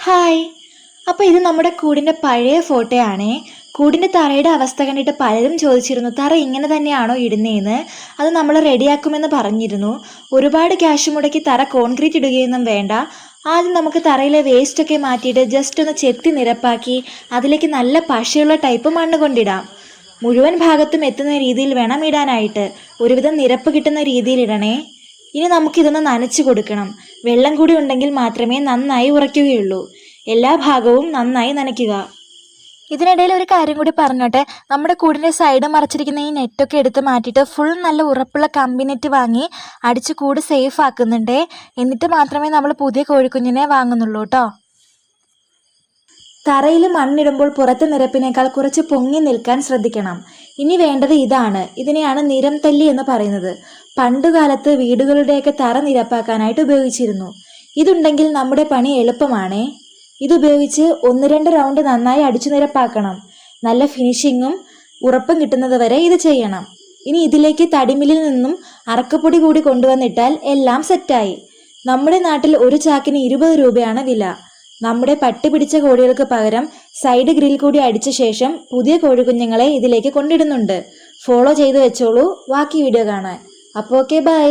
Hi. അപ്പോൾ ഇത് നമ്മുടെ കൂടിൻ്റെ പഴയ ഫോട്ടോയാണേ. കൂടിൻ്റെ തറയുടെ അവസ്ഥ കണ്ടിട്ട് പലരും ചോദിച്ചിരുന്നു തറ ഇങ്ങനെ തന്നെയാണോ ഇടുന്നതെന്ന്. അത് നമ്മൾ റെഡിയാക്കുമെന്ന് പറഞ്ഞിരുന്നു. ഒരുപാട് ക്യാഷ് മുടക്കി തറ കോൺക്രീറ്റ് ഇടുകയൊന്നും വേണ്ട. ആദ്യം നമുക്ക് തറയിലെ വേസ്റ്റൊക്കെ മാറ്റിയിട്ട് ജസ്റ്റ് ഒന്ന് ചെത്തി നിരപ്പാക്കി അതിലേക്ക് നല്ല പശയുള്ള ടൈപ്പ് മണ്ണ് കൊണ്ടിടാം. മുഴുവൻ ഭാഗത്തും എത്തുന്ന രീതിയിൽ വേണം ഇടാനായിട്ട്. ഒരുവിധം നിരപ്പ് കിട്ടുന്ന രീതിയിൽ ഇടണേ. ഇനി നമുക്കിതൊന്ന് നനച്ചു കൊടുക്കണം. വെള്ളം കൂടി ഉണ്ടെങ്കിൽ മാത്രമേ നന്നായി ഉറയ്ക്കുകയുള്ളൂ. എല്ലാ ഭാഗവും നന്നായി നനയ്ക്കുക. ഇതിനിടയിൽ ഒരു കാര്യം കൂടി പറഞ്ഞോട്ടെ. നമ്മുടെ കൂടിൻ്റെ സൈഡ് മറച്ചിരിക്കുന്ന ഈ നെറ്റൊക്കെ എടുത്ത് മാറ്റിയിട്ട് ഫുൾ നല്ല ഉറപ്പുള്ള കമ്പി നെറ്റ് വാങ്ങി അടിച്ച് കൂട് സേഫ് ആക്കുന്നുണ്ടേ. എന്നിട്ട് മാത്രമേ നമ്മൾ പുതിയ കോഴിക്കുഞ്ഞിനെ വാങ്ങുന്നുള്ളൂ കേട്ടോ. തറയിൽ മണ്ണിടുമ്പോൾ പുറത്തെ നിരപ്പിനേക്കാൾ കുറച്ച് പൊങ്ങി നിൽക്കാൻ ശ്രദ്ധിക്കണം. ഇനി വേണ്ടത് ഇതാണ്. ഇതിനെയാണ് നിരം തല്ലി എന്ന് പറയുന്നത്. പണ്ടുകാലത്ത് വീടുകളുടെയൊക്കെ തറ നിരപ്പാക്കാനായിട്ട് ഉപയോഗിച്ചിരുന്നു. ഇതുണ്ടെങ്കിൽ നമ്മുടെ പണി എളുപ്പമാണേ. ഇതുപയോഗിച്ച് 1-2 റൗണ്ട് നന്നായി അടിച്ചു നിരപ്പാക്കണം. നല്ല ഫിനിഷിങ്ങും ഉറപ്പും കിട്ടുന്നത് വരെ ഇത് ചെയ്യണം. ഇനി ഇതിലേക്ക് തടിമില്ലിൽ നിന്നും അറക്കപ്പൊടി കൂടി കൊണ്ടുവന്നിട്ടാൽ എല്ലാം സെറ്റായി. നമ്മുടെ നാട്ടിൽ ഒരു ചാക്കിന് 20 രൂപയാണ് വില. നമ്മുടെ പട്ടി പിടിച്ച കോഴികൾക്ക് പകരം സൈഡ് ഗ്രിൽ കൂടി അടിച്ച ശേഷം പുതിയ കോഴിക്കുഞ്ഞുങ്ങളെ ഇതിലേക്ക് കൊണ്ടിടുന്നുണ്ട്. ഫോളോ ചെയ്ത് വെച്ചോളൂ ബാക്കി വീഡിയോ കാണാൻ. അപ്പോൾ ഓക്കെ, ബൈ.